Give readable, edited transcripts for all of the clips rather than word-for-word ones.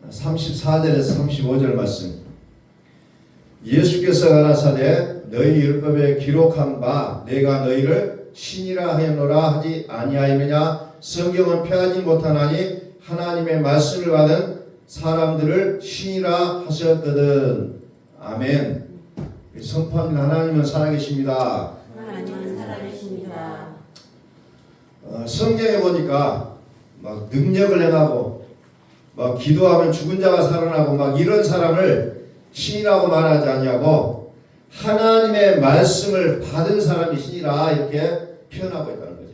34절에서 35절 말씀. 예수께서 가라사대 너희 율법에 기록한 바 내가 너희를 신이라 하였노라 하지 아니하였느냐. 성경은 폐하지 못하나니 하나님의 말씀을 받은 사람들을 신이라 하셨거든. 아멘. 선포합니다. 하나님은 살아계십니다. 하나님은 살아계십니다. 성경에 보니까 막 능력을 행하고 막 기도하면 죽은 자가 살아나고 막 이런 사람을 신이라고 말하지 아니하고 하나님의 말씀을 받은 사람이 신이라 이렇게 표현하고 있다는 거죠.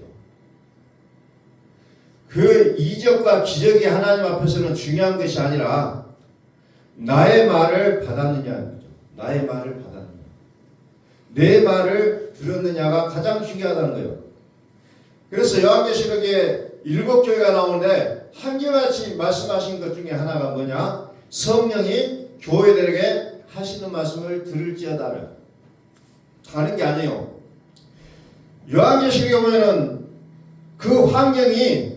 그 이적과 기적이 하나님 앞에서는 중요한 것이 아니라 나의 말을 받았느냐는 거죠. 나의 말을 받았느냐, 내 말을 들었느냐가 가장 중요하다는 거예요. 그래서 요한계시록에 7교회가 나오는데 한결같이 말씀하신 것 중에 하나가 뭐냐? 성령이 교회들에게 하시는 말씀을 들을지어다를. 다른 게 아니에요. 요한계시록에 보면은 그 환경이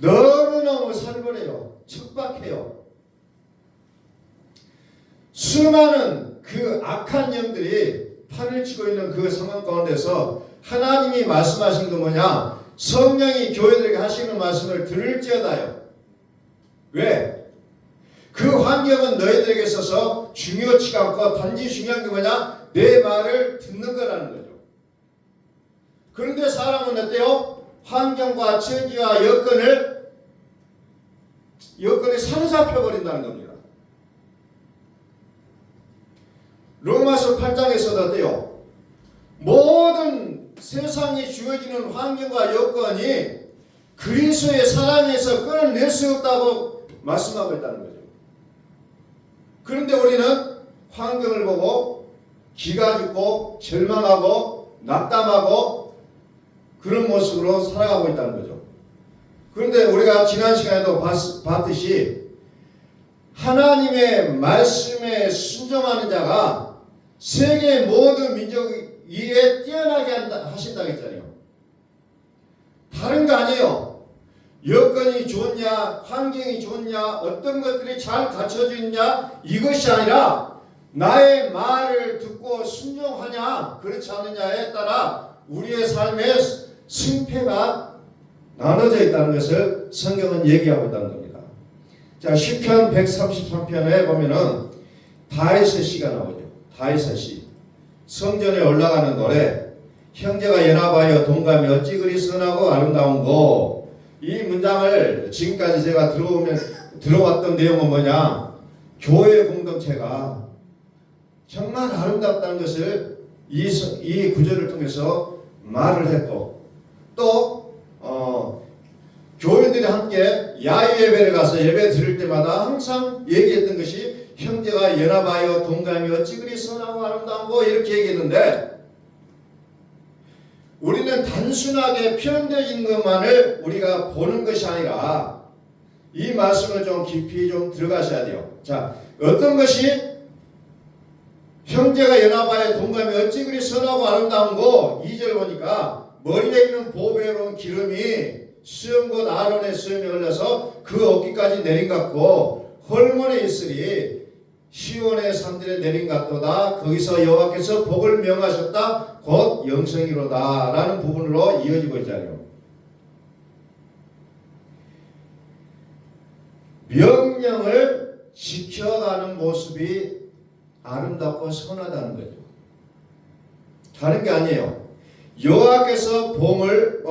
너무너무 살벌해요. 척박해요. 수많은 그 악한 영들이 판을 치고 있는 그 상황 가운데서 하나님이 말씀하신 건 뭐냐? 성령이 교회들에게 하시는 말씀을 들을지어다요. 왜? 그 환경은 너희들에게 있어서 중요치가 않고 단지 중요한 게 뭐냐? 내 말을 듣는 거라는 거죠. 그런데 사람은 어때요? 환경과 처지와 여건에 사로잡혀버린다는 겁니다. 로마서 8장에서도 어때요? 모든 세상에 주어지는 환경과 여건이 그리스도의 사랑에서 끊어낼 수 없다고 말씀하고 있다는 거죠. 그런데 우리는 환경을 보고 기가 죽고 절망하고 낙담하고 그런 모습으로 살아가고 있다는 거죠. 그런데 우리가 지난 시간에도 봤듯이 하나님의 말씀에 순종하는 자가 세계 모든 민족 위에 뛰어나게 하신다고 했잖아요. 다른 거 아니에요. 여건이 좋냐, 환경이 좋냐, 어떤 것들이 잘 갖춰져 있냐, 이것이 아니라 나의 말을 듣고 순종하냐, 그렇지 않느냐에 따라 우리의 삶의 승패가 나눠져 있다는 것을 성경은 얘기하고 있다는 겁니다. 자, 시편 133편에 보면은 다윗의 시가 나오죠. 다윗의 시. 성전에 올라가는 노래. 형제가 연합하여 동감이 어찌 그리 선하고 아름다운고. 이 문장을 지금까지 제가 들어왔던 내용은 뭐냐? 교회 공동체가 정말 아름답다는 것을 이 구절을 통해서 말을 했고, 또 교회들이 함께 야외 예배를 가서 예배 드릴 때마다 항상 얘기했던 것이 형제가 연합하여 동감이 어찌 그리 선하고 아름다운고 이렇게 얘기했는데, 우리는 단순하게 표현되어 있는 것만을 우리가 보는 것이 아니라 이 말씀을 좀 깊이 좀 들어가셔야 돼요. 자, 어떤 것이 형제가 연합하여 동감이 어찌 그리 선하고 아름다운고, 2절 보니까 머리에 있는 보배로운 기름이 수염 곧 아론의 수염이 흘러서 그 어깨까지 내린 같고 홀몬에 있으리 시온의 산들에 내린 같도다. 거기서 여호와께서 복을 명하셨다. 곧 영생이로다. 라는 부분으로 이어지고 있잖아요. 명령을 지켜가는 모습이 아름답고 선하다는 거죠. 다른 게 아니에요. 여호와께서 복을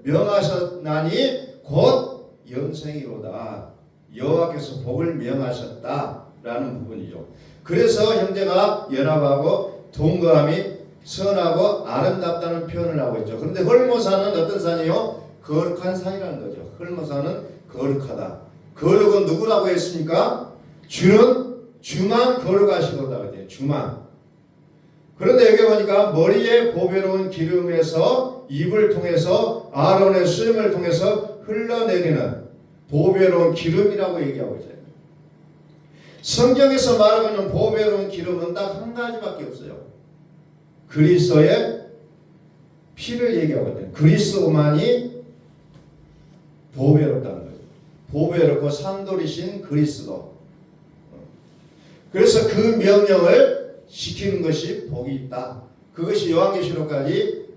명하셨나니 곧 영생이로다. 여호와께서 복을 명하셨다라는 부분이죠. 그래서 형제가 연합하고 동거함이 선하고 아름답다는 표현을 하고 있죠. 그런데 헐모산은 어떤 산이요? 거룩한 산이라는 거죠. 헐모산은 거룩하다. 거룩은 누구라고 했습니까? 주만 거룩하시도다. 그래요. 주만. 그런데 여기 보니까 머리에 보배로운 기름에서 입을 통해서 아론의 수염을 통해서 흘러내리는 보배로운 기름이라고 얘기하고 있어요. 성경에서 말하고 있는 보배로운 기름은 딱 한 가지밖에 없어요. 그리스도의 피를 얘기하고 있어요. 그리스도만이 보배롭다는 거죠. 보배에 넣고 산돌이신 그리스도. 그래서 그 명령을 지키는 것이 복이 있다. 그것이 요한계시록까지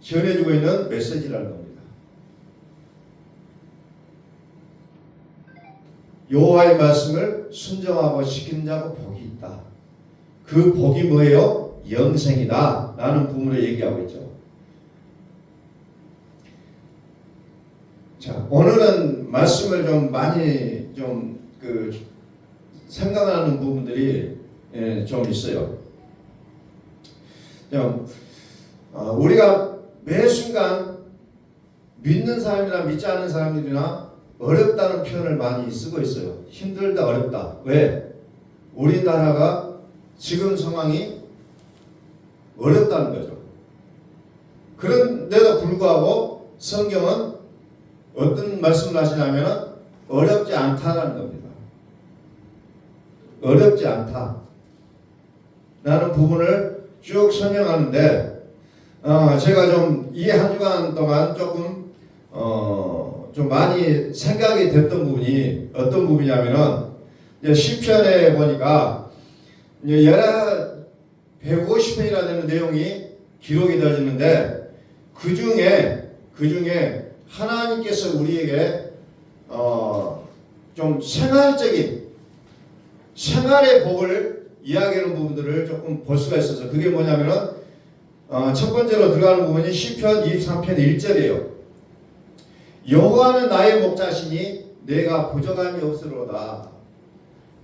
전해주고 있는 메시지라는 겁니다. 여호와의 말씀을 순종하고 지키는 자가 복이 있다. 그 복이 뭐예요? 영생이다 라는 부분을 얘기하고 있죠. 자, 오늘은 말씀을 좀 많이 생각나는 부분들이 좀 있어요. 우리가 매 순간 믿는 사람이나 믿지 않는 사람들이나 어렵다는 표현을 많이 쓰고 있어요. 힘들다, 어렵다. 왜? 우리나라가 지금 상황이 어렵다는 거죠. 그런데도 불구하고 성경은 어떤 말씀을 하시냐면 어렵지 않다라는 겁니다. 어렵지 않다 라는 부분을 쭉 설명하는데 제가 좀 이 한 주간 동안 조금 좀 많이 생각이 됐던 부분이 어떤 부분이냐면은 시편에 보니까 여러 150편이나 되는 내용이 기록이 되어지는데 그 중에 하나님께서 우리에게 좀 생활의 복을 이야기하는 부분들을 조금 볼 수가 있어서 그게 뭐냐면은 첫 번째로 들어가는 부분이 시편 23편 1절이에요. 여호와는 나의 목자시니 내가 부족함이 없으로다.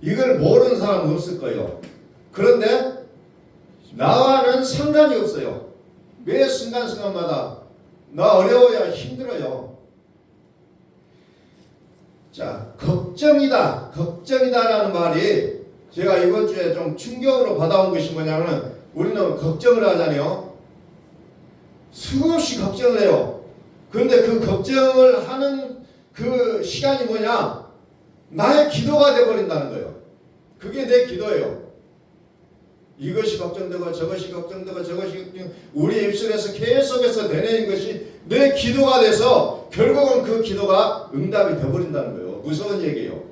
이걸 모르는 사람은 없을 거예요. 그런데 나와는 상관이 없어요. 매 순간순간마다 나 어려워야 힘들어요. 자, 걱정이다라는 말이 제가 이번 주에 좀 충격으로 받아온 것이 뭐냐면 우리는 걱정을 하잖아요. 수없이 걱정을 해요. 그런데 그 걱정을 하는 그 시간이 뭐냐? 나의 기도가 되어버린다는 거예요. 그게 내 기도예요. 이것이 걱정되고 저것이 걱정되고 우리 입술에서 계속해서 되뇌는 것이 내 기도가 돼서 결국은 그 기도가 응답이 되어버린다는 거예요. 무서운 얘기예요.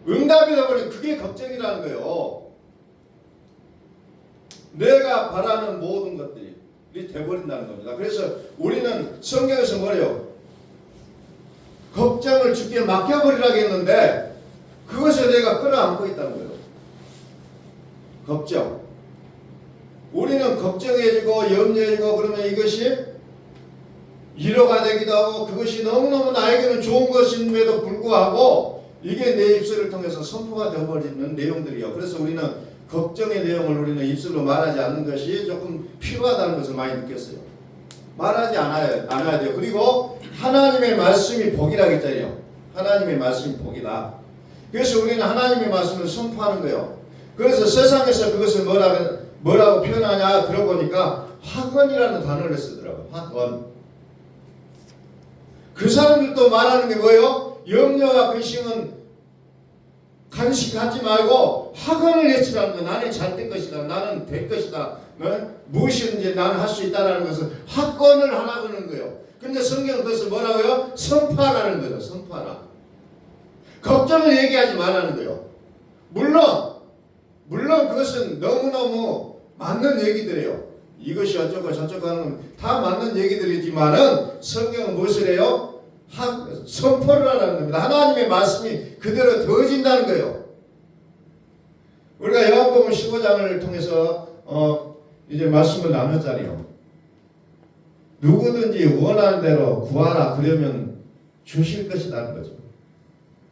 응답이 되어버린 그게 걱정이라는 거예요. 내가 바라는 모든 것들이 되어버린다는 겁니다. 그래서 우리는 성경에서 뭐래요? 걱정을 주께 맡겨버리라고 했는데 그것을 내가 끌어안고 있다는 거예요. 걱정. 우리는 걱정해지고 염려해지고 그러면 이것이 위로가 되기도 하고 그것이 너무너무 나에게는 좋은 것임에도 불구하고 이게 내 입술을 통해서 선포가 되어버리는 내용들이요. 그래서 우리는 걱정의 내용을 우리는 입술로 말하지 않는 것이 조금 필요하다는 것을 많이 느꼈어요. 말하지 않아야 돼요. 그리고 하나님의 말씀이 복이라고 했잖아요. 하나님의 말씀이 복이다. 그래서 우리는 하나님의 말씀을 선포하는 거예요. 그래서 세상에서 그것을 뭐라고 표현하냐 들어보니까 학원이라는 단어를 쓰더라고요. 학원. 그 사람들도 말하는 게 뭐예요? 염려와 근심은 간식하지 말고 학원을 외치라는 거. 나는 잘 될 것이다. 나는 될 것이다. 무엇이든지 나는 할 수 있다는 것을 학원을 하라고 하는 거예요. 그런데 성경은 그것을 뭐라고요? 선포하라는 거죠. 선포하라. 걱정을 얘기하지 말라는 거예요. 물론 그것은 너무너무 맞는 얘기들이에요. 이것이 어쩌고 저쩌고 하는 건 다 맞는 얘기들이지만은 성경은 무엇을 해요? 선포를 하라는 겁니다. 하나님의 말씀이 그대로 되어진다는 거예요. 우리가 요한복음 15장을 통해서 이제 말씀을 나눴잖아요. 누구든지 원하는 대로 구하라 그러면 주실 것이라는 거죠.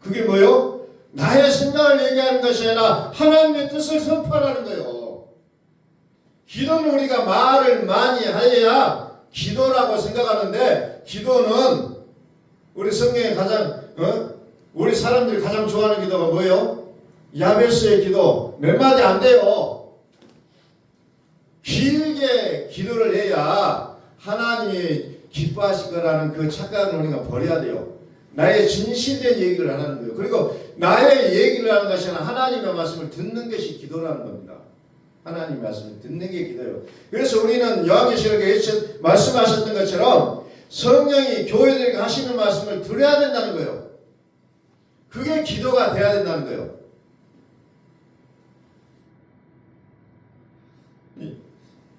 그게 뭐요? 나의 생각을 얘기하는 것이 아니라 하나님의 뜻을 선포하라는 거예요. 기도는 우리가 말을 많이 해야 기도라고 생각하는데 기도는 우리 성경에 가장 우리 사람들이 가장 좋아하는 기도가 뭐예요? 야베스의 기도. 몇 마디 안 돼요. 길게 기도를 해야 하나님이 기뻐하실 거라는 그 착각을 우리가 버려야 돼요. 나의 진실된 얘기를 하는 거예요. 그리고 나의 얘기를 하는 것이 아니라 하나님의 말씀을 듣는 것이 기도라는 겁니다. 하나님의 말씀을 듣는 게 기도예요. 그래서 우리는 요한계시록에 말씀하셨던 것처럼 성령이 교회들에게 하시는 말씀을 들어야 된다는 거예요. 그게 기도가 돼야 된다는 거예요.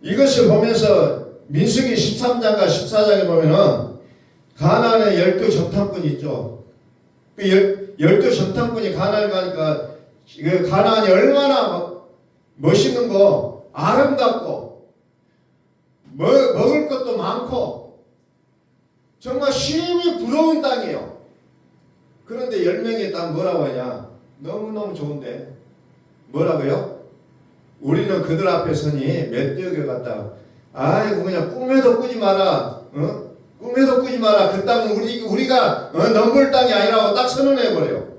이것을 보면서 민수기 13장과 14장에 보면은 가나안의 12정탐꾼이 있죠. 그 12정탐꾼이 가나안을 가니까 그 가나안이 얼마나 멋있는 거, 아름답고 먹을 것도 많고 정말 심히 부러운 땅이에요. 그런데 10명의 땅 뭐라고 하냐? 너무너무 좋은데 뭐라고요? 우리는 그들 앞에 서니 멧돼지가 같다. 아이고 그냥 꿈에도 꾸지 마라. 꿈에도 꾸지 마라. 그 땅은 우리가 넘볼 땅이 아니라고 딱 선언해버려요.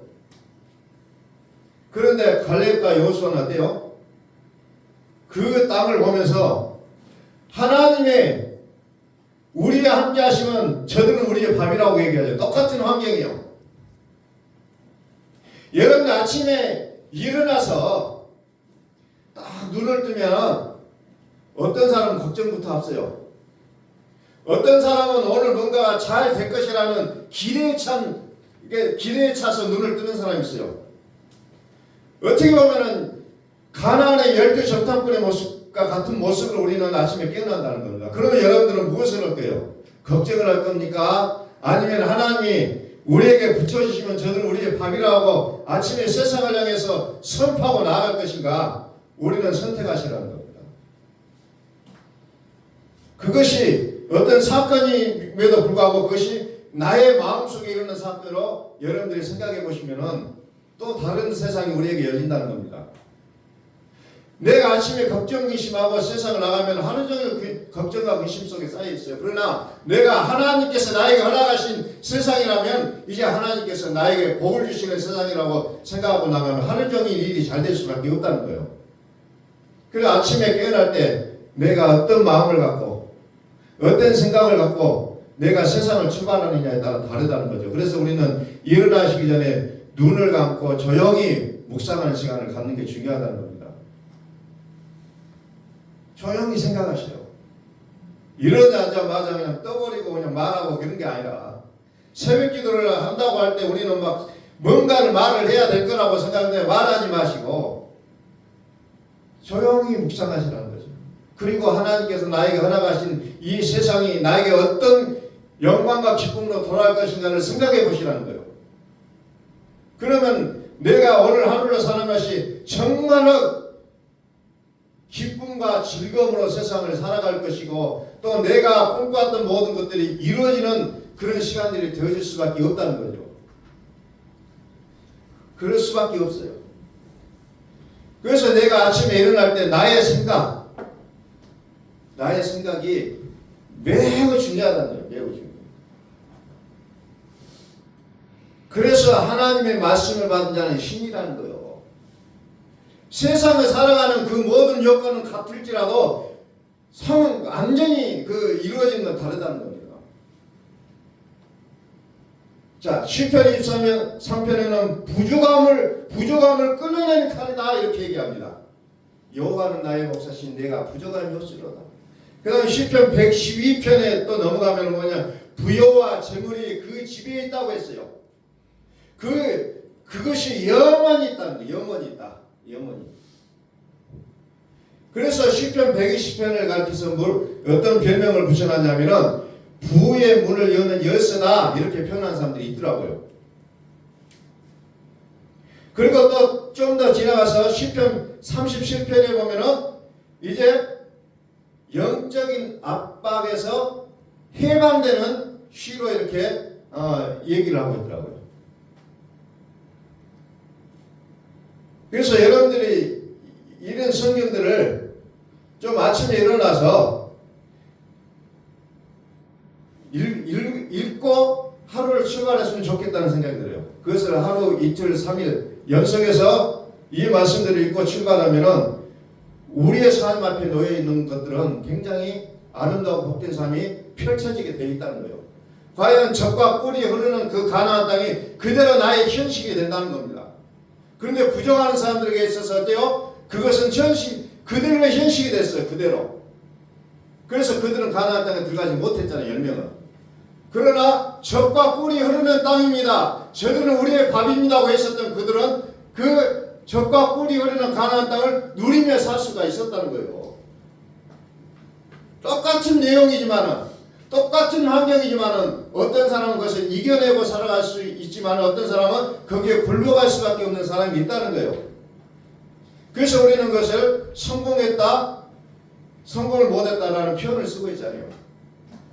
그런데 갈렙과 여호수아는 어때요? 그 땅을 보면서 하나님의 우리와 함께 하시면 저들은 우리의 밥이라고 얘기하죠. 똑같은 환경이에요. 여러분 아침에 일어나서 딱 눈을 뜨면 어떤 사람은 걱정부터 앞서요. 어떤 사람은 오늘 뭔가 잘 될 것이라는 기대에 차서 눈을 뜨는 사람이 있어요. 어떻게 보면은 가나안의 12정탐꾼의 모습과 같은 모습을 우리는 아침에 깨어난다는 겁니다. 그러면 여러분들은 무엇을 할 거예요? 걱정을 할 겁니까? 아니면 하나님이 우리에게 붙여주시면 저들은 우리의 밥이라고 아침에 세상을 향해서 선포하고 나아갈 것인가? 우리는 선택하시라는 겁니다. 그것이 어떤 사건임에도 불구하고 그것이 나의 마음속에 일어나는 사건으로 여러분들이 생각해 보시면은 또 다른 세상이 우리에게 열린다는 겁니다. 내가 아침에 걱정 근심하고 세상을 나가면 하루 종일 걱정과 근심 속에 쌓여 있어요. 그러나 내가 하나님께서 나에게 허락하신 세상이라면 이제 하나님께서 나에게 복을 주시는 세상이라고 생각하고 나가면 하루 종일 일이 잘 될 수밖에 없다는 거예요. 그래서 아침에 깨어날 때 내가 어떤 마음을 갖고 어떤 생각을 갖고 내가 세상을 출발하느냐에 따라 다르다는 거죠. 그래서 우리는 일어나시기 전에 눈을 감고 조용히 묵상하는 시간을 갖는 게 중요하다는 겁니다. 조용히 생각하세요. 일어나자마자 그냥 떠버리고 그냥 말하고 그런 게 아니라 새벽 기도를 한다고 할 때 우리는 막 뭔가를 말을 해야 될 거라고 생각하는데 말하지 마시고 조용히 묵상하시라는 거죠. 그리고 하나님께서 나에게 허락하신 이 세상이 나에게 어떤 영광과 기쁨으로 돌아갈 것인가를 생각해 보시라는 거예요. 그러면 내가 오늘 하루를 사는 것이 정말로 기쁨과 즐거움으로 세상을 살아갈 것이고 또 내가 꿈꿔왔던 모든 것들이 이루어지는 그런 시간들이 되어질 수밖에 없다는 거죠. 그럴 수밖에 없어요. 그래서 내가 아침에 일어날 때 나의 생각이 매우 중요하다는 거예요. 매우 중요해요. 그래서 하나님의 말씀을 받은 자는 신이라는 거예요. 세상을 살아가는 그 모든 여건은 같을지라도 완전히 이루어지는 건 다르다는 겁니다. 자, 시편 23편에는 부족함을 끊어내는 칼이다 이렇게 얘기합니다. 여호와는 나의 목사신 내가 부족함이 없으리로다. 그 다음에 시편 112편에 또 넘어가면 뭐냐, 부여와 재물이 그 집에 있다고 했어요. 그것이 영원히 있다는 거예요. 영원히 있다. 영원히. 그래서 시편 120편을 가르쳐서 어떤 별명을 붙여놨냐면은 부의 문을 여는 열쇠다 이렇게 표현한 사람들이 있더라고요. 그리고 또 좀 더 지나가서 시편 37편에 보면은 이제 영적인 압박에서 해방되는 시로 이렇게 얘기를 하고 있더라고요. 그래서 여러분들이 이런 성경들을 좀 아침에 일어나서 읽고 하루를 출발했으면 좋겠다는 생각이 들어요. 그것을 하루, 이틀, 3일 연속해서 이 말씀들을 읽고 출발하면은 우리의 삶 앞에 놓여 있는 것들은 굉장히 아름다고 복된 삶이 펼쳐지게 되어 있다는 거예요. 과연 젖과 꿀이 흐르는 그 가나안 땅이 그대로 나의 현실이 된다는 겁니다. 그런데 부정하는 사람들에게 있어서 어때요? 그것은 그들의 현실이 됐어요. 그대로. 그래서 그들은 가나안 땅에 들어가지 못했잖아요. 10명은. 그러나 젖과 꿀이 흐르는 땅입니다. 저들은 우리의 밥입니다고 했었던 그들은 그 젖과 꿀이 흐르는 가나안 땅을 누리며 살 수가 있었다는 거예요. 똑같은 내용이지만은 똑같은 환경이지만은 어떤 사람은 그것을 이겨내고 살아갈 수 있지만 어떤 사람은 거기에 굴러갈 수밖에 없는 사람이 있다는 거예요. 그래서 우리는 그것을 성공했다, 성공을 못했다라는 표현을 쓰고 있잖아요.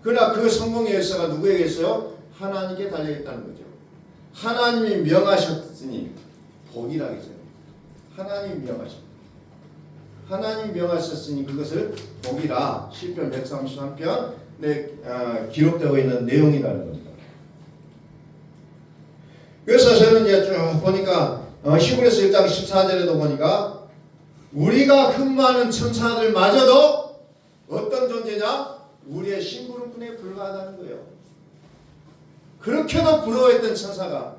그러나 그 성공의 열쇠가 누구에게 있어요? 하나님께 달려있다는 거죠. 하나님이 명하셨으니 복이라 했어요. 하나님이 명하셨다. 하나님 명하셨으니 그것을 복이라 시편 133편에 기록되고 있는 내용이라는 겁니다. 그래서 저는 이제 쭉 보니까 히브리서 1장 14절에도 보니까 우리가 흠많은 천사들마저도 어떤 존재냐? 우리의 심부름꾼에 불과하다는 거예요. 그렇게도 부러워했던 천사가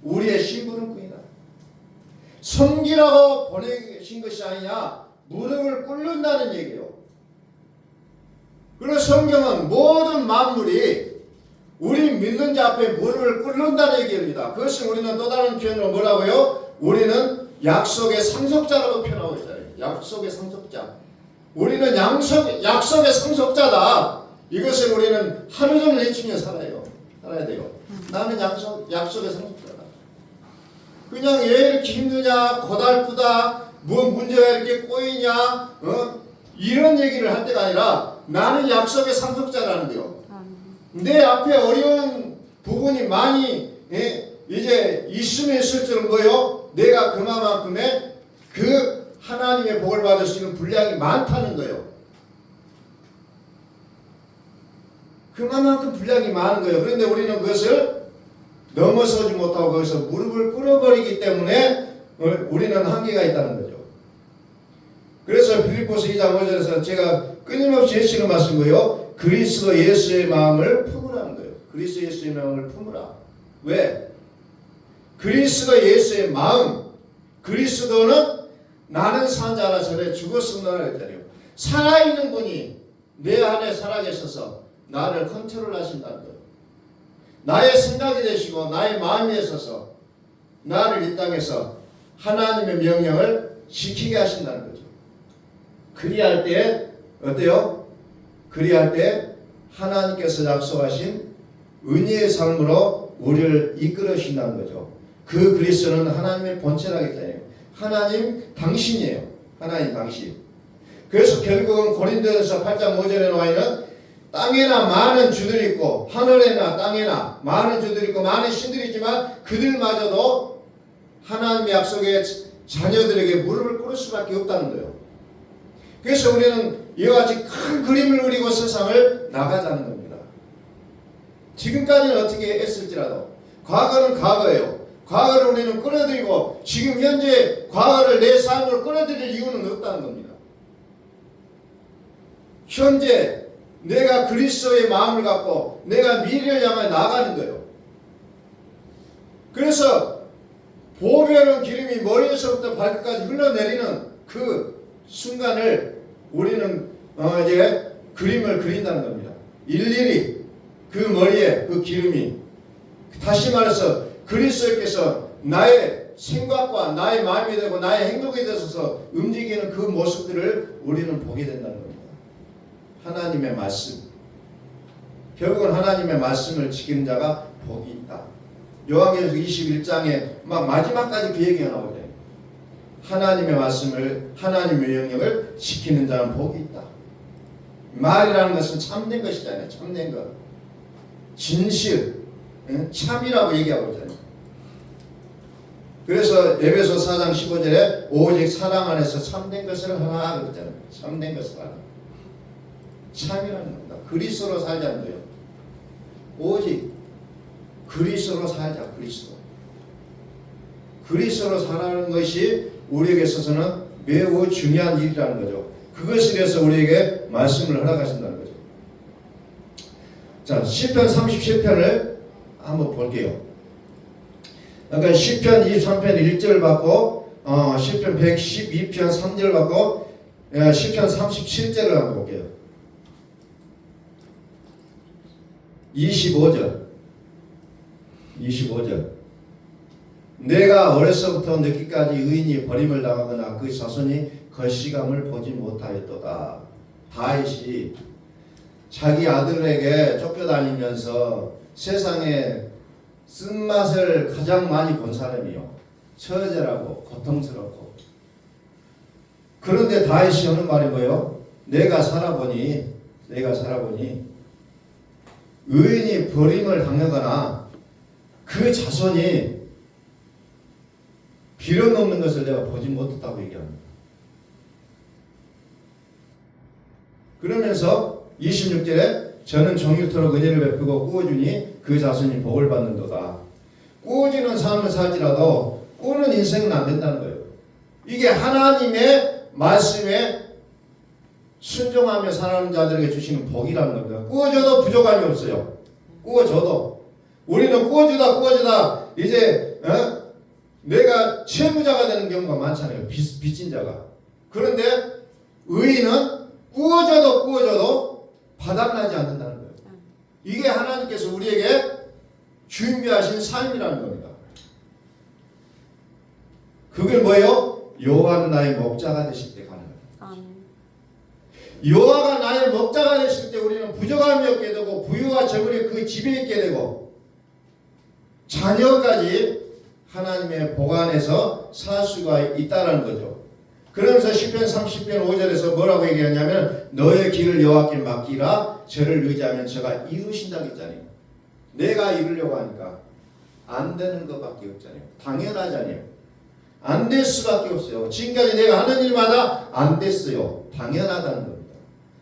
우리의 심부름꾼이다. 섬기라고 보내신 것이 아니냐, 무릎을 꿇는다는 얘기예요. 그리고 성경은 모든 만물이 우리 믿는 자 앞에 무릎을 꿇는다는 얘기입니다. 그것을 우리는 또 다른 표현으로 뭐라고요? 우리는 약속의 상속자라고 표현하고 있잖아요. 약속의 상속자. 우리는 약속의 상속자다. 이것을 우리는 하루 종일 외치며 살아야 돼요. 나는 약속의 상속자다. 그냥 왜 이렇게 힘드냐, 고달프다, 뭐 문제가 이렇게 꼬이냐, 이런 얘기를 할 때가 아니라 나는 약속의 상속자라는 거요. 내 앞에 어려운 부분이 많이 이제 있으면 있을수록 뭐요? 내가 그만큼의 그 하나님의 복을 받을 수 있는 분량이 많다는 거예요. 그만큼 분량이 많은 거예요. 그런데 우리는 그것을 넘어서지 못하고 거기서 무릎을 꿇어버리기 때문에 우리는 한계가 있다는 거죠. 그래서 빌립보서 2장 5절에서 제가 끊임없이 외치는 말씀이고요. 그리스도 예수의 마음을 품으라는 거예요. 그리스도 예수의 마음을 품으라. 왜? 그리스도 예수의 마음. 그리스도는 나는 산 자라 전에 죽었음나라 했잖아요. 살아있는 분이 내 안에 살아계셔서 나를 컨트롤 하신다는 거예요. 나의 생각이 되시고 나의 마음이 있어서 나를 이 땅에서 하나님의 명령을 지키게 하신다는 거죠. 그리할 때 어때요? 그리할 때 하나님께서 약속하신 은혜의 삶으로 우리를 이끌으신다는 거죠. 그 그리스도는 하나님의 본체라고 했잖아요. 하나님 당신이에요. 하나님 당신. 그래서 결국은 고린도전서 8장 5절에 나와 있는 땅에나 많은 주들이 있고 하늘에나 땅에나 많은 주들이 있고 많은 신들이 있지만 그들마저도 하나님의 약속의 자녀들에게 무릎을 꿇을 수밖에 없다는 거예요. 그래서 우리는 이와 같이 큰 그림을 그리고 세상을 나가자는 겁니다. 지금까지는 어떻게 했을지라도 과거는 과거예요. 과거를 우리는 끌어들이고 지금 현재 과거를 내 삶으로 끌어들일 이유는 없다는 겁니다. 현재 내가 그리스도의 마음을 갖고 내가 미래를 향해 나가는 거예요. 그래서 보배로운 기름이 머리에서부터 발끝까지 흘러내리는 그 순간을 우리는 이제 그림을 그린다는 겁니다. 일일이 그 머리에 그 기름이 다시 말해서 그리스도께서 나의 생각과 나의 마음이 되고 나의 행동이 되어서 움직이는 그 모습들을 우리는 보게 된다는 겁니다. 하나님의 말씀. 결국은 하나님의 말씀을 지키는 자가 복이 있다. 요한계시록 21장에 막 마지막까지 그 얘기가 나오잖아요. 하나님의 말씀을 하나님의 명령을 지키는 자는 복이 있다. 말이라는 것은 참된 것이잖아요. 참된 것. 진실, 참이라고 얘기하고 있잖아요. 그래서 에베소 4장 15절에 오직 사랑 안에서 참된 것을 하나 그랬잖아요. 참된 것을 하나. 참이라는 겁니다. 그리스도로 살자는 거예요. 오직 그리스도로 살자. 그리스도로 살아가는 것이 우리에게 있어서는 매우 중요한 일이라는 거죠. 그것에 대해서 우리에게 말씀을 허락하신다는 거죠. 자, 시편 37편을 한번 볼게요. 그러니까 시편 23편 1절 받고 시편 112편 3절 받고 시편 37절을 한번 볼게요. 25절. 내가 어려서부터 늦기까지 의인이 버림을 당하거나 그 자손이 거시감을 보지 못하였도다. 다윗이 자기 아들에게 쫓겨다니면서 세상에 쓴맛을 가장 많이 본 사람이요. 처절하고 고통스럽고. 그런데 다윗이 하는 말이 뭐예요? 내가 살아보니 의인이 버림을 당하거나 그 자손이 빌어먹는 것을 내가 보지 못했다고 얘기합니다. 그러면서 26절에 저는 종일토록 은혜를 베푸고 꾸어주니 그 자손이 복을 받는도다. 꾸어주는 삶을 살지라도 꾸는 인생은 안 된다는 거예요. 이게 하나님의 말씀에 순종하며 살아가는 자들에게 주시는 복이라는 겁니다. 꾸어줘도 부족함이 없어요. 꾸어줘도. 우리는 꾸어주다 이제 내가 채무자가 되는 경우가 많잖아요. 빚진 자가. 그런데 의인은 꾸어줘도 바닥나지 않는다는 거예요. 이게 하나님께서 우리에게 준비하신 삶이라는 겁니다. 그게 뭐예요? 여호와는 나의 목자가 되실 때 가능해요. 여호와가 나의 목자가 되실 때 우리는 부족함이 없게 되고 부유와 재물이 그 집에 있게 되고 자녀까지 하나님의 보관에서 살 수가 있다는 거죠. 그러면서 시편 30편 5절에서 뭐라고 얘기하냐면 너의 길을 여호와께 맡기라 저를 의지하면 저가 이루신다고 했잖아요. 내가 이루려고 하니까 안 되는 것밖에 없잖아요. 당연하잖아요. 안 될 수밖에 없어요. 지금까지 내가 하는 일마다 안 됐어요. 당연하다는 겁니다.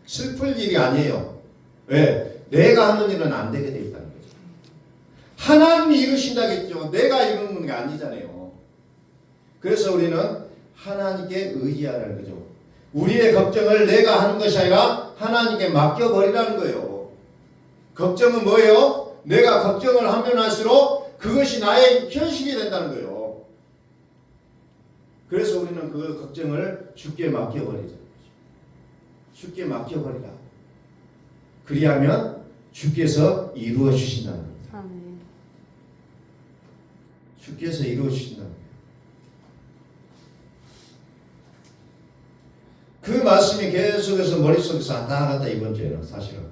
슬플 일이 아니에요. 왜? 내가 하는 일은 안 되게 돼 있다는 거죠. 하나님이 이루신다겠죠. 내가 이루는 게 아니잖아요. 그래서 우리는 하나님께 의지하라는 거죠. 우리의 걱정을 내가 하는 것이 아니라 하나님께 맡겨버리라는 거예요. 걱정은 뭐예요? 내가 걱정을 하면 할수록 그것이 나의 현실이 된다는 거예요. 그래서 우리는 그 걱정을 주께 맡겨버리자. 주께 맡겨버리라. 그리하면 주께서 이루어 주신다는 거예요. 주께서 이루어 주신다는 거예요. 그 말씀이 계속해서 머릿속에서 왔다 갔다 이번 주에는 사실은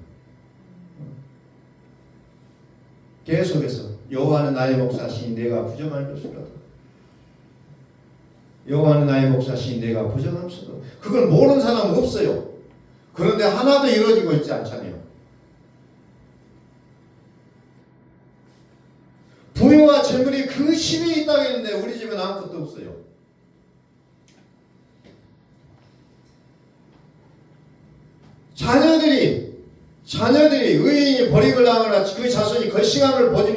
계속해서 여호와는 나의 목사시니 내가 부정할 것이라도 여호와는 나의 목사시니 내가 부정함수도 그걸 모르는 사람은 없어요. 그런데 하나도 이루어지고 있지 않잖아요. 부유와 재물이 그 심이 있다고 했는데 우리 집은 아무것도 없어요. 자녀들이 의인이 버림을 당하거나 그 자손이 거시감을 보지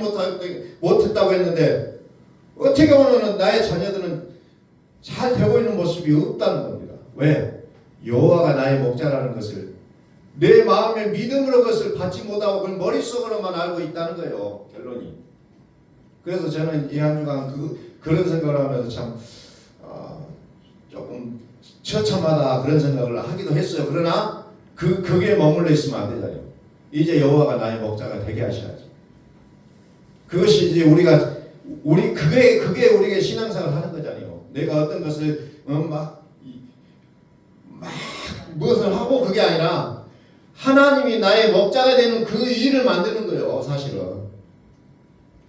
못했다고 했는데 어떻게 보면 나의 자녀들은 잘 되고 있는 모습이 없다는 겁니다. 왜? 여호와가 나의 목자라는 것을 내 마음의 믿음으로 그것을 받지 못하고 그걸 머릿속으로만 알고 있다는 거예요. 결론이. 그래서 저는 이 한 주간 그런 생각을 하면서 참 조금 처참하다 그런 생각을 하기도 했어요. 그러나 그게 머물러 있으면 안 되잖아요. 이제 여호와가 나의 목자가 되게 하셔야지. 그것이 이제 그게 우리가 신앙생활을 하는 거잖아요. 내가 어떤 것을 막 무엇을 하고 그게 아니라 하나님이 나의 목자가 되는 그 일을 만드는 거예요. 사실은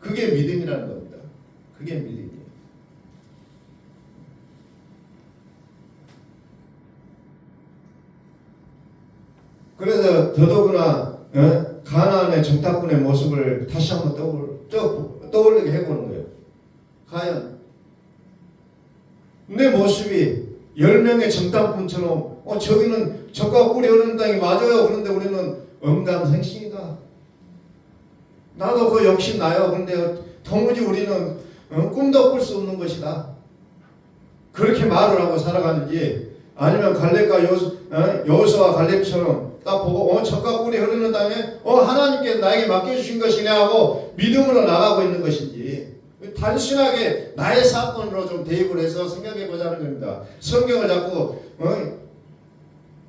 그게 믿음이라는 겁니다. 그게 믿음이에요. 그래서 더더구나 가나안의 정탐꾼의 모습을 다시 한번 떠올리게 해보는 거예요. 과연 내 모습이 10명의 정탐꾼처럼 저기는 적과 꿀이 흐르는 땅이 맞아요. 그런데 우리는 엄감생신이다. 나도 그 욕심 나요. 그런데 도무지 우리는 꿈도 꿀 수 없는 것이다. 그렇게 말을 하고 살아가는지 아니면 갈렙과 여호수아 갈렙처럼 딱 보고 적과 꿀이 흐르는 땅에 하나님께서 나에게 맡겨주신 것이네 하고 믿음으로 나가고 있는 것인지 단순하게 나의 사건으로 좀 대입을 해서 생각해 보자는 겁니다. 성경을 자꾸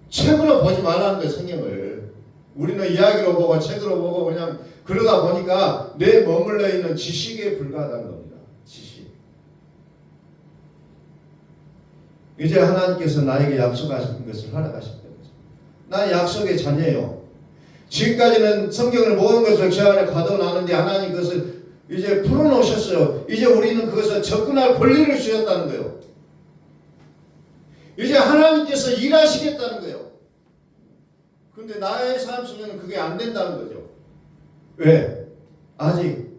책으로 보지 말라는 거예요. 성경을 우리는 이야기로 보고 책으로 보고 그냥 그러다 보니까 내 머물러 있는 지식에 불과하다는 겁니다. 지식. 이제 하나님께서 나에게 약속하신 것을 허락하셨다는 거죠. 나 약속의 자녀예요. 지금까지는 성경을 모든 것을 제 안에 가둬놨는데 하나님 그것을 이제 풀어놓으셨어요. 이제 우리는 그것을 접근할 권리를 주셨다는 거예요. 이제 하나님께서 일하시겠다는 거예요. 근데 나의 삶 속에는 그게 안 된다는 거죠. 왜? 아직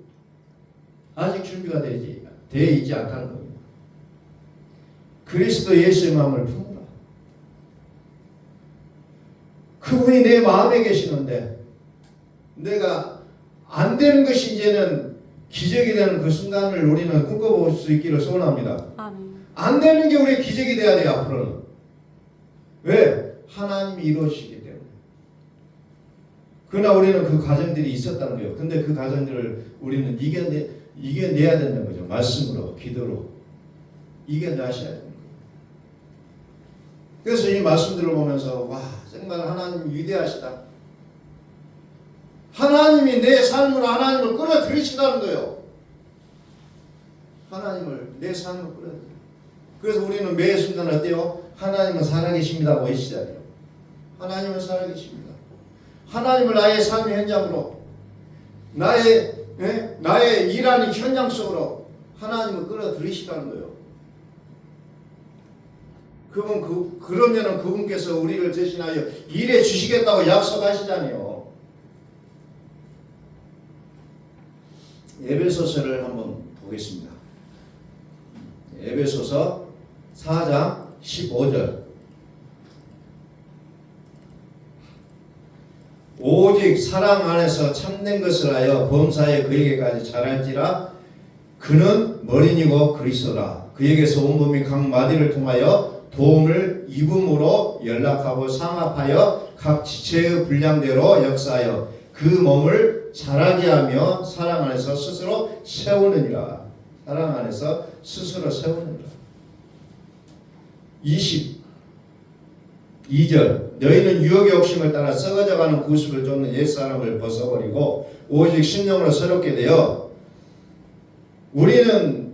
준비가 되어 있지 않다는 겁니다. 그리스도 예수의 마음을 품으라. 그분이 내 마음에 계시는데 내가 안 되는 것이 이제는 기적이 되는 그 순간을 우리는 꿈꿔볼 수 있기를 소원합니다. 아멘. 안 되는 게 우리의 기적이 돼야 돼요. 앞으로는. 왜? 하나님이 이루어지기 때문에. 그러나 우리는 그 과정들이 있었다는 거예요. 근데 그 과정들을 우리는 이겨내야 된다는 거죠. 말씀으로, 기도로 이겨내셔야 되는 거예요. 그래서 이 말씀들을 보면서 와, 정말 하나님 위대하시다. 하나님이 내 삶으로 하나님을 끌어들이신다는 거예요. 하나님을 내 삶으로 끌어들여. 그래서 우리는 매 순간 어때요? 하나님은 살아계십니다고 외치잖아요. 하나님은 살아계십니다. 하나님을 나의 삶의 현장으로 나의 일하는 현장 속으로 하나님을 끌어들이시다는 거예요. 그러면은 그분께서 우리를 대신하여 일해 주시겠다고 약속하시잖아요. 에베소서를 한번 보겠습니다. 에베소서 4장 15절. 오직 사랑 안에서 참된 것을 하여 범사에 그에게까지 자랄지라. 그는 머리니고 그리스도라. 그에게서 온 몸이 각 마디를 통하여 도움을 입음으로 연락하고 상합하여 각 지체의 분량대로 역사하여 그 몸을 자라게 하며 사랑 안에서 스스로 세우느니라. 사랑 안에서 스스로 세우느니라. 22절. 너희는 유혹의 욕심을 따라 썩어져가는 구습을 쫓는 옛사람을 벗어버리고 오직 신령으로 새롭게 되어. 우리는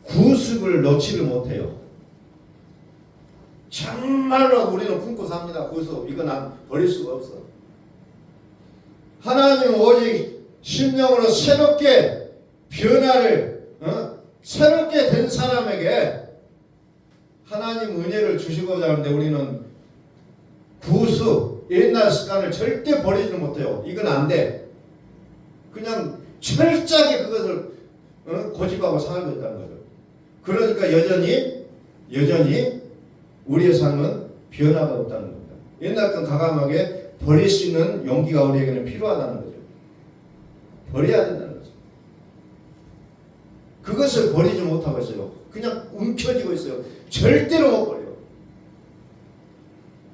구습을 놓지를 못해요. 정말로 우리는 품고 삽니다. 구습. 이건 난 버릴 수가 없어. 하나님은 오직 심령으로 새롭게 변화를 새롭게 된 사람에게 하나님 은혜를 주시고자 하는데 우리는 구수 옛날 습관을 절대 버리지 못해요. 이건 안 돼. 그냥 철저하게 그것을 고집하고 살고 있다는 거죠. 그러니까 여전히 우리의 삶은 변화가 없다는 겁니다. 옛날 건 과감하게 버릴 수 있는 용기가 우리에게는 필요하다는 거죠. 버려야 된다는 거죠. 그것을 버리지 못하고 있어요. 그냥 움켜쥐고 있어요. 절대로 못 버려요.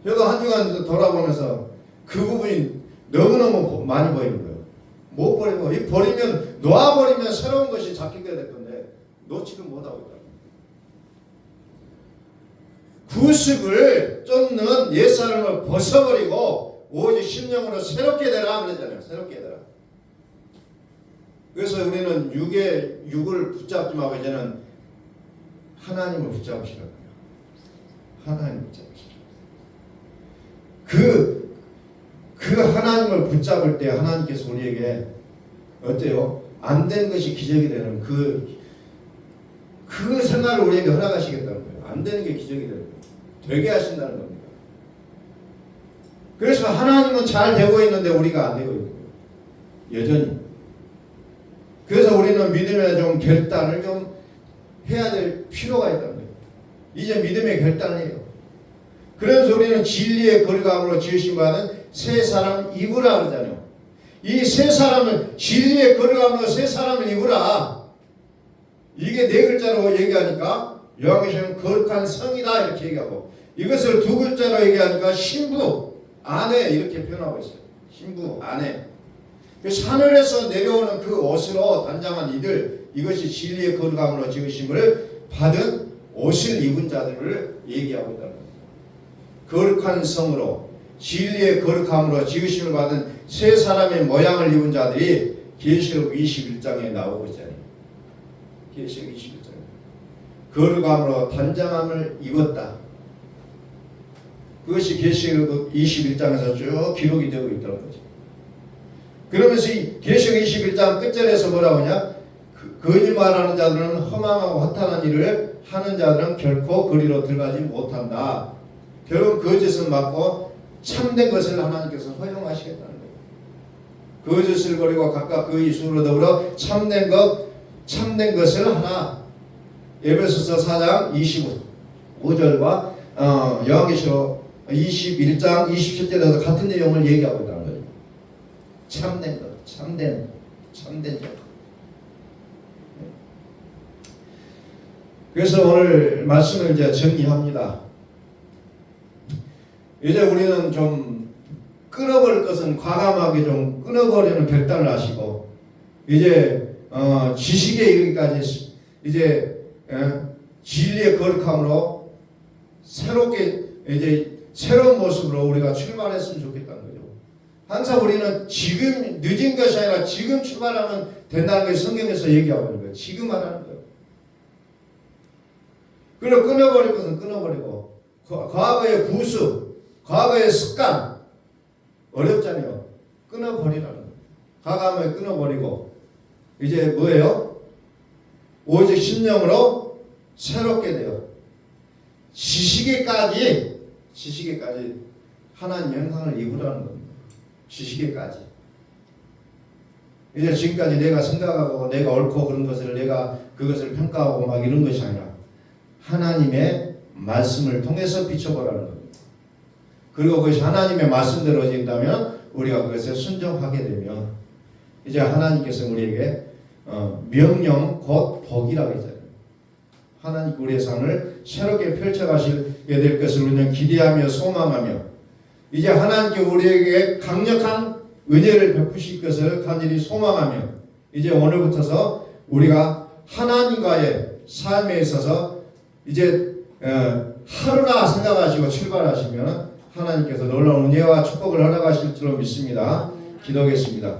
제가 한 주간 돌아보면서 그 부분이 너무너무 많이 보이는 거예요. 못 버리고, 놓아버리면 새로운 것이 잡히게 될 건데 놓지를 못하고 있다. 구습을 쫓는 옛사람을 벗어버리고 오직 심령으로 새롭게 되라 그러잖아요. 새롭게 되라. 그래서 우리는 육을 붙잡지 말고 이제는 하나님을 붙잡으시라고요. 하나님을 붙잡으시라. 그 하나님을 붙잡을 때 하나님께서 우리에게 어때요? 안 된 것이 기적이 되는 그 생활을 우리에게 허락하시겠다는 거예요. 안 되는 게 기적이 되는 거예요. 되게 하신다는 겁니다. 그래서 하나님은 잘 되고 있는데 우리가 안 되고 있는 거예요. 여전히. 그래서 우리는 믿음의 좀 결단을 좀 해야 될 필요가 있다는 거예요. 이제 믿음의 결단을 해요. 그래서 우리는 진리의 거룩함으로 지으신 바는 새 사람 입으라 그러잖아요. 이 새 사람을 진리의 거룩함으로 새 사람을 입으라. 이게 네 글자로 얘기하니까 요한계시록은 거룩한 성이다 이렇게 얘기하고 이것을 두 글자로 얘기하니까 신부 안에 이렇게 표현하고 있어요. 신부 안에. 하늘에서 내려오는 그 옷으로 단장한 이들 이것이 진리의 거룩함으로 지으심을 받은 옷을 입은 자들을 얘기하고 있다는 겁니다. 거룩한 성으로 진리의 거룩함으로 지으심을 받은 새 사람의 모양을 입은 자들이 계시록 21장에 나오고 있잖아요. 계시록 21장에 거룩함으로 단장함을 입었다. 그것이 계시록 21장에서 쭉 기록이 되고 있다는 거죠. 그러면서 이 계시록 21장 끝절에서 뭐라고 하냐? 거짓말하는 자들은 허망하고 허탄한 일을 하는 자들은 결코 그리로 들어가지 못한다. 결국 거짓을 막고 참된 것을 하나님께서 허용하시겠다는 거예요. 거짓을 버리고 각각 그 이수로 더불어 참된 것을 하나. 에베소서 4장 25절과 요한계시록 21장 27절에서 같은 내용을 얘기하고 있다는 거예요. 참된 것, 참된 것. 그래서 오늘 말씀을 이제 정리합니다. 이제 우리는 좀 끊어버릴 것은 과감하게 좀 끊어버리는 결단을 하시고 이제 지식에 이르기까지 이제 진리의 거룩함으로 새롭게 이제 새로운 모습으로 우리가 출발했으면 좋겠다는 거죠. 항상 우리는 지금 늦은 것이 아니라 지금 출발하면 된다는 게 성경에서 얘기하고 있는 거예요. 지금 하라는 거예요. 그리고 끊어버릴 것은 끊어버리고 과거의 구습, 과거의 습관 어렵잖아요. 끊어버리라는 거예요. 과감하게 끊어버리고 이제 뭐예요? 오직 심령으로 새롭게 돼요. 지식에까지 하나님 영광을 입으라는 겁니다. 지식에까지. 이제 지금까지 내가 생각하고 내가 옳고 그런 것을 내가 그것을 평가하고 막 이런 것이 아니라 하나님의 말씀을 통해서 비춰보라는 겁니다. 그리고 그것이 하나님의 말씀대로 된다면 우리가 그것에 순종하게 되면 이제 하나님께서 우리에게 명령 곧 복이라고 했잖아요. 하나님 우리의 삶을 새롭게 펼쳐가시게 될 것을 우리는 기대하며 소망하며 이제 하나님께 우리에게 강력한 은혜를 베푸실 것을 간절히 소망하며 이제 오늘부터서 우리가 하나님과의 삶에 있어서 이제 하루나 생각하시고 출발하시면 하나님께서 놀라운 은혜와 축복을 허락하실 줄로 믿습니다. 기도하겠습니다.